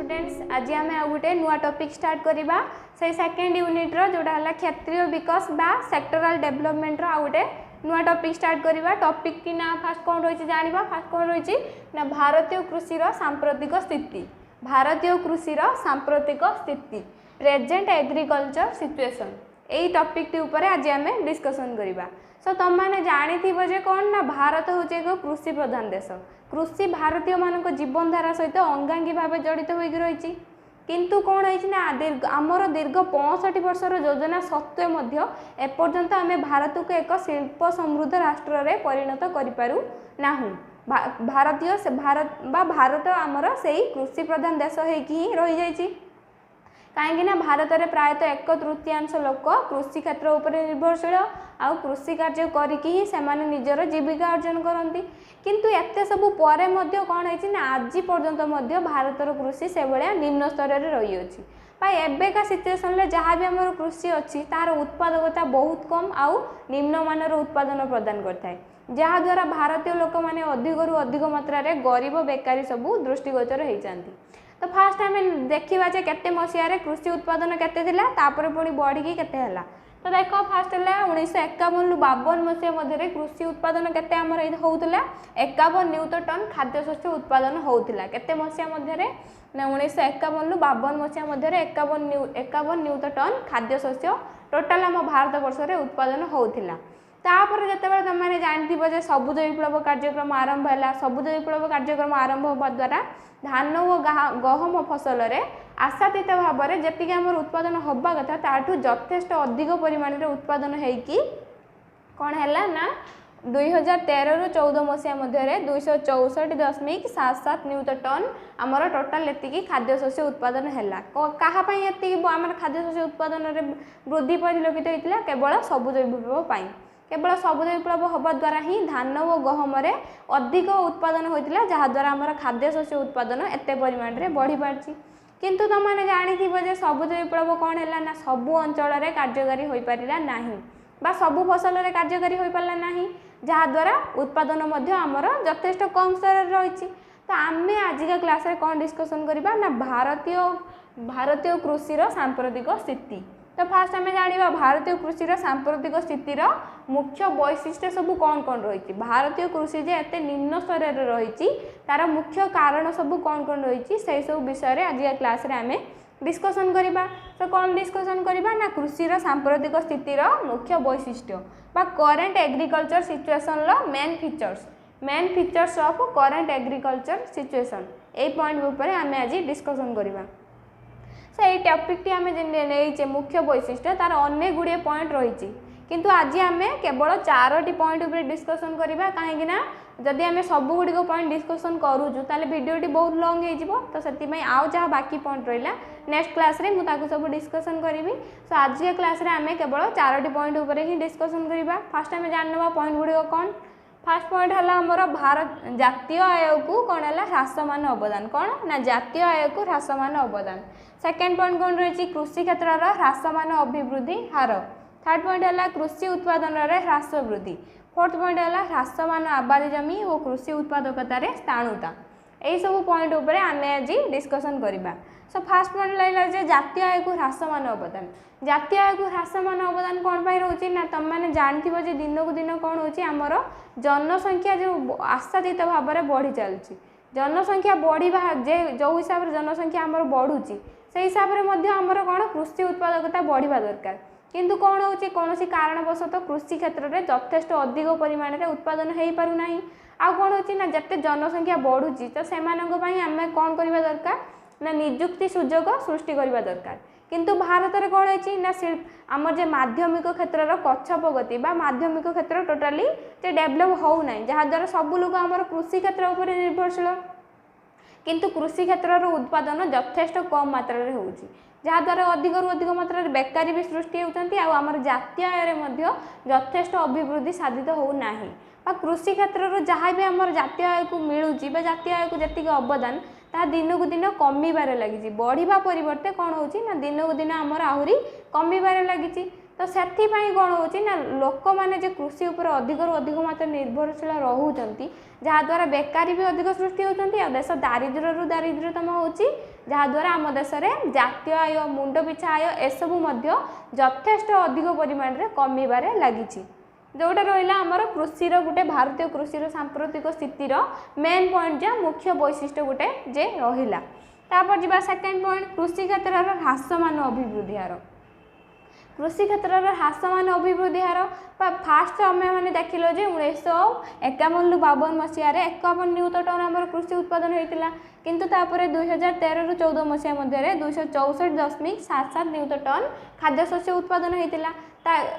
Students आज आम आ गोटे नुआ टॉपिक स्टार्ट करवा से सेकेंड यूनिट रो जोड़ा है क्षेत्रीय विकास बा सेक्टरल डेवलपमेंट रो आ गोटे नुआ टॉपिक स्टार्ट करवा टॉपिक की ना फास्ट कौन रही जाना फास्ट कौन रही ना भारतीय कृषि सांप्रतिक स्थिति भारतीय कृषि सांप्रतिक स्थिति प्रेजेंट एग्रीकल्चर सिचुएशन यही टॉपिक टी ऊपर आज आम डिस्कसन करवा सो तुम मैंने जानी जे कौन ना भारत हूँ एक कृषि प्रधान देश कृषि भारतीय मानक जीवन धारा सहित अंगांगी भाव जड़ित हो रही किंतु कौन है आमर दीर्घ 65 वर्षर योजना सत्वे एपर्यंत आम भारत को एक शिल्प समृद्ध राष्ट्र रे परिणत करूँ भारतीय भारत आमर से कृषि प्रधान देश ही रही जाइए कहीं भारत में प्रायतः 1/3 लोक कृषि क्षेत्र उपर निर्भरशील आ कृषि कार्य करी से निजर जीविका अर्जन करती किंतु एते सबू परे मध्य कौन है ना आज पर्यंत भारतर कृषि से भाया निम्न स्तर में रही है एबेका सिचुएसन जहाँ भी आम कृषि अच्छी तार उत्पादकता बहुत कम आउ निम्नमानर उत्पादन प्रदान करता जहाद्वारा भारतीय लोक मैंने अधिकरू अधिक मात्रा गरीब बेकारी सबू दृष्टिगोचर होती तो फास्ट आम देखा जे केते मसीह कृषि उत्पादन केते पुणी बढ़ी केते हला तो देख फास्ट है 1951 रु 52 मसीहा मध्य कृषि उत्पादन केते आमर होउतला 51 न्यूटन टन खाद्यशस्य उत्पादन होउतला केते मसीहा मध्य 1951 रु 52 मसीहा मध्य 51 न्यूटन टन खाद्यशस्य टोटाल आम भारत वर्ष में उत्पादन होउतला तापर जितेबाला तुम मैंने जानते सबुज विप्लव कार्यक्रम आरंभ है सबुज विप्लव कार्यक्रम आरंभ होगा द्वारा धान और गहम फसल में आशातीत भाव में जी आम उत्पादन होगा कथा ताठू यथेष्ट अधिक परिमाण में उत्पादन होगी कौन है ना 2013 रु 14 मसीहा मध्य 264.77 न्यूटन टन आमर टोटाल ये खाद्यशस्य उत्पादन है कहाँपाई आम खाद्यशस्य उत्पादन में वृद्धि परिलक्षित होता केवल सबुज विप्लव केवल सबुज विप्लव होगा द्वारा ही धान और गहम अधिक उत्पादन होता जहाद्वारा आमर खाद्यशस्य उत्पादन एत परिमाण में बढ़ी पार्टी किंतु तुम मैंने जानी सबुज विप्लव कौन है ना सबु अंचल कार्यकारी हो पारा ना सबु फसल में कार्यकारी हो पारा ना जहाद्वारा उत्पादन आमर यथेष्ट कम स्तर रही तो आम आजिका क्लास रे कौन डिस्कसन करवा ना भारतीय कृषि सांप्रतिक स्थिति तो फास्ट आम जाना भारतीय कृषि सांप्रतिक स्थितिर मुख्य वैशिष्ट्य सब कौन कौन रही भारतीय कृषि जे एते निम्न स्तर रही तार मुख्य कारण सब कौन कौन रही से सब विषय आज क्लास रे आम डिस्कसन करवा तो कौन डिस्कसन करवा ना कृषि सांप्रतिक स्थितिर मुख्य वैशिष्ट्य current agriculture situation main features of current agriculture situation यही पॉइंट ऊपर आम आज डिस्कसन करवा से ये टॉपिक टी आम नहीं मुख्य वैशिष्ट्य तार अनेक गुड़े पॉइंट रही किंतु आज आम केवल 4टी पॉइंट उपर डिस्कसन करवा कहीं जदि आम सब गुड़िक पॉइंट डिस्कसन करूँ ताले वीडियोटी बहुत लॉन्ग हो तो से आउ जहाँ बाकी पॉइंट रहा नेक्स्ट क्लास रे मुझे सब डिस्कसन करी सो आज क्लास रे आम केवल 4टी पॉइंट उपर ही डिस्कसन करवा फास्ट आम जानवा पॉइंट गुड़िक कौन फास्ट पॉइंट है आमर भारत जातीय आय को कौन है ह्रासमान अवदान कौन ना जातीय आय को ह्रासमान अवदान सेकेंड पॉइंट कौन रही कृषि क्षेत्र ह्रासमान अभिवृद्धि हार थर्ड पॉइंट है कृषि उत्पादन ह्रास वृद्धि फोर्थ पॉइंट है ह्रासमान आबादी जमी और कृषि उत्पादकतार स्थाणुता यही सब पॉइंट उपर आम आज डिस्कसन करवा सो फास्ट पॉइंट लगे जातीय आय को ह्रासमान अवदान जातीय आय को ह्रासमान अवदान कौन पाई रोचे ना तुम मैंने जानते दिन को दिन कौन होमर जनसंख्या जो आशातीत भाव में बढ़ी चलती जनसंख्या बढ़ा जो हिसाब से जनसंख्या आमर बढ़ुची से हिसाब से आमर कौन कृषि उत्पादकता बढ़ा दरकार किंतु कौन हो कौन कारणवशतः कृषि क्षेत्र में यथेष्ट अधिक परिमाण में उत्पादन हो पारना आ कौन हो जिते जनसंख्या बढ़ुची तो से आम कौन करवा दरकार ना निजुक्ति सुजोग सृष्टि करवा दरकार किंतु भारत में कौन है ना शिल्प आमर जे माध्यमिक क्षेत्र कच्छपगति माध्यमिक क्षेत्र टोटाली डेभलप होना जहाद्वारा सब लोग आमर कृषि क्षेत्र उपर निर्भरशील किंतु कृषि क्षेत्र उत्पादन यथेष्ट कम मात्रा रे होउची जहाद्वारा अधिकरू अधिक मात्रा बेकारी भी सृष्टि होती आमर जातीय आय यथेष्ट अभिवृद्धि साधित होना कृषि क्षेत्र जहाँ भी आमर जातीय आय को मिलूँ जातीय आय को जी अवदान ता दिन को दिन कमिबार लगी बढ़िया परिवर्ते कौन हो दिन को दिन आमर आहरी कमिबार लगी तो से कौन हो लोक मैंने जे कृषि उपर अधिक अधिक मात्रा निर्भरशील रोचंती जहाद्वारा बेकारी भी अधिक सृष्टि होती देश दारिद्र्य दारिद्र्यतम होद्वारा आम देश में जातीय आय मुंड पिछा आय एसबू यथेष्ट अधिक परिमाण में कमिबार लगी जोटा रहा आमर कृषि गोटे भारतीय कृषि सांप्रतिक स्थितिर मेन पॉइंट जहाँ मुख्य वैशिष्ट्य गोटे जे रहा तापर जी सेकेंड पॉइंट कृषि क्षेत्र ह्रासमान अभिवृद्धि हार कृषि क्षेत्र ह्रासमान अभिवृद्धि हार फास्ट आम मैंने देखिल 1951-52 मसीह 51 न्यूटन टन आम कृषि उत्पादन होता किंतु तापर 2013-14 मसीह मध्य 264.77 न्यूटन टन खाद्यशस्य उत्पादन होता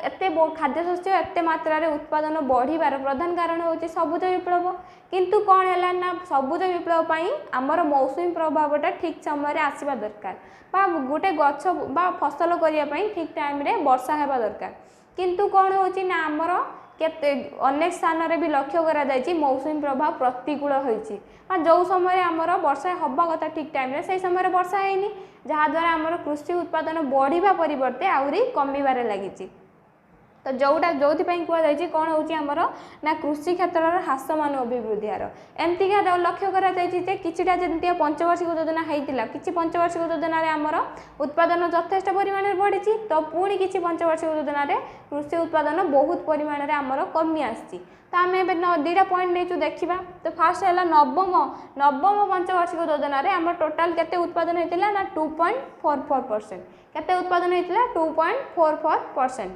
एते खाद्यशस्य एते मात्रा उत्पादन बढ़िबार प्रधान कारण होची सबुज विप्लव किंतु कौन है ना सबुज विप्लव पाई आमर मौसुमी प्रभावटा ठीक समय आसवा दरकार बा गोटे गछ बा फसल करने ठीक टाइम रे वर्षा हेबा दरकार किंतु कौन होची ना आमर केते अनेक स्थान रे भी लक्ष्य करा जायछि मौसुमी प्रभाव प्रतिकूल होईछि जो समय आमर वर्षा हवा कथा ठीक टाइम रे से समय वर्षा हैनी जहाद्वारा आमर कृषि उत्पादन बढ़िबा परिवर्ते आउरी कमिबारे लागिछि तो जोटा जो कहुई कौन होमर ना कृषि क्षेत्र ह्रासमान अभिवृद्धि हार एमतीका लक्ष्य किछिटा जमी पंचवार्षिक योजना होता कि पंचवार्षिक योजन आमर उत्पादन यथेष्ट परिमाण में बढ़ी तो पुणी किसी पंचवार्षिक योजन कृषि उत्पादन बहुत परिमाण में आमर कमी आसी तो आम ए दुईटा पॉइंट नहीं देखा तो फास्ट है नवम पंचवार्षिक योजन आम टोटाल केते उत्पादन होता ना 2.44% केते उत्पादन होता 2.44%।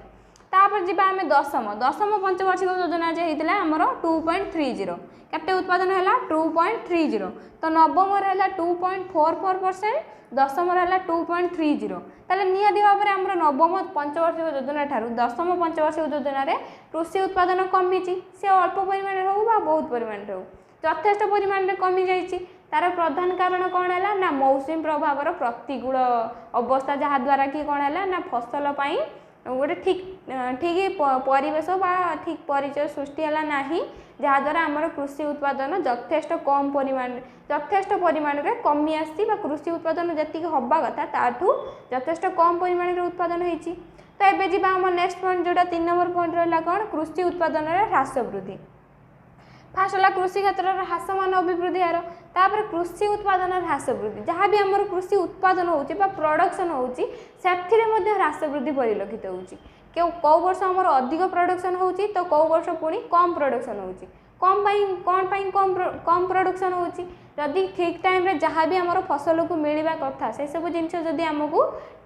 तापर जी आम दशम पंचवार्षिक योजना जे होता आमर 2.30 केते उत्पादन है 2.30 तो नवम है 2.44% दशम है 2.30 ताले निहाती भाव में आमर नवम पंचवार्षिक योजना ठारू दशम पंचवार्षिक योजन कृषि उत्पादन कमी सी अल्प परिमाण हो बहुत परिमाण हो यथेष्ट परिमाण में कमी जाइए तार प्रधान कारण कौन है ना मौसुमी प्रभाव प्रतिकूल अवस्था जहाद्वारा कि कौन है ना फसल पाई गोटे ठीक ठीक परिवेश बा ठीक परिचय सृष्टि है ना जहाद्वारा आमर कृषि उत्पादन यथेष्ट कम परिमाण में कमी आसी कृषि उत्पादन जी हवा कथा ताठू यथेष्ट कम परिमाण में उत्पादन होती तो ये जी आम नेक्स्ट पॉइंट जोटा 3 नंबर पॉइंट रहा कौन कृषि उत्पादन ह्रास वृद्धि फास्ट है कृषि क्षेत्र ह्रासमान अभिवृद्धि हार तापर कृषि उत्पादन ह्रास वृद्धि जहाँ भी आमर कृषि उत्पादन होची बा प्रोडक्शन होची सेथिरे मध्ये ह्रास वृद्धि परिलक्षित होची कौ वर्ष आमर अधिक प्रोडक्शन होची तो कौ वर्ष पुणी कम प्रोडक्शन होची कम प्रोडक्शन होची जदि ठीक टाइम रे जहाँ भी आमर फसल को मिलवा कथा से सब जिनस जदि आमको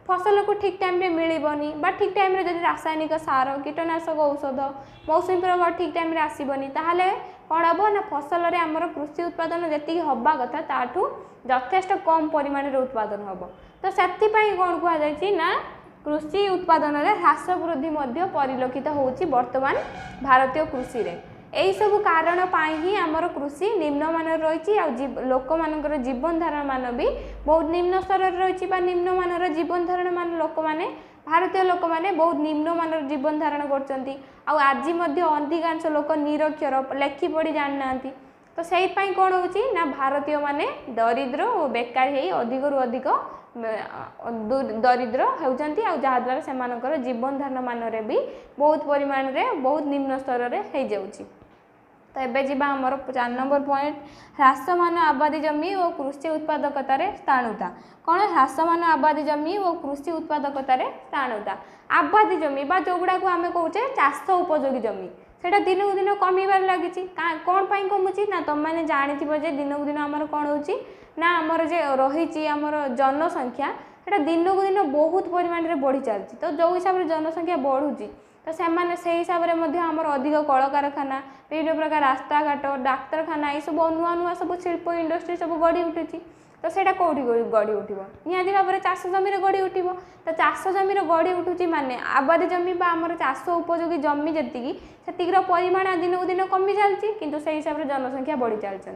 फसल को ठीक टाइम रे मिलबनी बा ठीक टाइम रे जदि रासायनिक सार कीटनाशक औषध मौसुमी प्रभाव ठीक टाइम रे आसीबनी ताहले कौन हम ना फसल रे आमर कृषि उत्पादन जी हवा कथा ताठू यथेष्ट कम परिमाण रे उत्पादन हम तो से कौन कहुई ना कृषि उत्पादन रे ह्रास वृद्धि परिलक्षित होची वर्तमान भारतीय कृषि रे यही सब कारण पाई ही आमर कृषि निम्नमान रही लोक मान जीवन धारण मान भी बहुत निम्न स्तर रही निम्न मान जीवन धारण मान लोक मैंने भारतीय लोक मैंने बहुत निम्नमान जीवन धारण करछंती आज अधिकांश लोक निरक्षर लेखि पढ़ी जान ना तो से कौन होची ना भारतीय माने दरिद्र और बेकार हो अधिक रु अधिक दरिद्र होती जहाद्वारा से जीवन धारण मान में भी बहुत परिमाण में बहुत निम्न स्तर में हो जाउची तो ये जीवा आमर 4 नंबर पॉइंट ह्रासमान आबादी जमी और कृषि उत्पादकतार स्थाणुता कौन ह्रासमान आबादी जमी और कृषि उत्पादकतार स्थाणुता आबादी जमी बा जोगुड़ा को आम कहे चाष उपयोगी जमी सेटा दिन को दिन कमिबार लगी कौन पाई कमुची ना तुम मैंने जानी दिन को दिन आमर कौन होची ना आमर जे रही आमर जनसंख्या सेटा दिन को दिन बहुत परिमाण में बढ़ी चलती तो जो हिसाब से जनसंख्या बढ़ुची तो से हिसाब से आमर अधिक कल कारखाना विभिन्न प्रकार रास्ता घाट डाक्तरखाना ये सब नुआ नुआ सब शिल्प इंडस्ट्री सब गढ़ी उठुची तो सेटा कौटी गढ़ी उठिबो निहाती भाव में चाष जमी गढ़ी उठिबो तो चाष जमी गढ़ी उठुची माने आबादी जमी बा आमर चाष उपयोगी जमी सेतिकीर परिमाण दिन को दिन कमी चलती किंतु से हिसाब से जनसंख्या बढ़ी चलती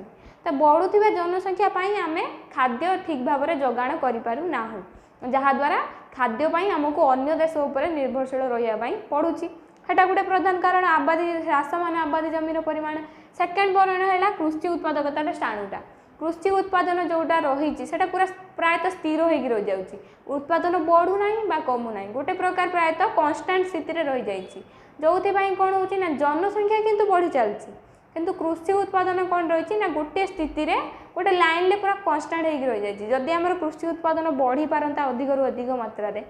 तो बढ़ुवा जनसंख्या आम खाद्य ठीक भाव में जोगाण करूना जहाद्वारा खाद्यपाई आमको अन्य देश उपर निर्भरशील रही पड़ुची हेटा गोटे प्रधान कारण आबादी ह्रासमान आबादी जमीर परिमाण सेकेंड परिमाण है कृषि उत्पादकतार स्थाणुटा कृषि उत्पादन जोटा रही सेटा पूरा प्रायतः स्थिर होगी रही जाऊँगी उत्पादन बढ़ू ना बा कमु ना गोटे प्रकार प्रायतः कांस्टेंट स्थिति रे रही जाइए जो कौन हो जनसंख्या किंतु बढ़ी चलती किंतु कृषि उत्पादन कौन रही ना गोटे स्थिति रे गोटे लाइन ले पूरा कांस्टेंट होगी रही जाइए जदि आमर कृषि उत्पादन बढ़ी पारंता अधिक रु अधिक मात्रा रे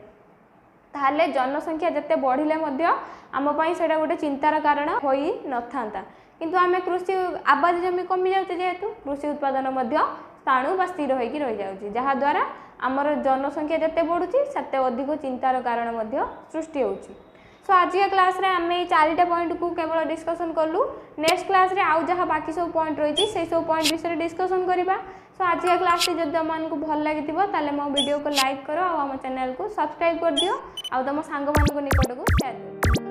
ताहले जनसंख्या जिते बढ़िले आम से गोटे चिंतार कारण हो न था किंतु आम कृषि आबादी जमी कमी जाऊे जेहेतु कृषि उत्पादन स्थाणु बा स्थिर होगी रही जाऊँगी जहाद्वारा आमर जनसंख्या जिते बढ़ुची सेते अधिक चिंतार कारण सृष्टि होउची। सो आज का क्लास रे आम चारिटा पॉइंट को केवल डिस्कसन कलु नेक्स्ट क्लास रे आउ जहाँ बाकी सब पॉइंट रही से सब पॉइंट विषय डिस्कसन करवा। सो आज का क्लास जब तुमको भल लगी मो वीडियो को लाइक करो आम चैनल को सब्सक्राइब कर दियो आ तुम सांग मान निकट को शेयर करो।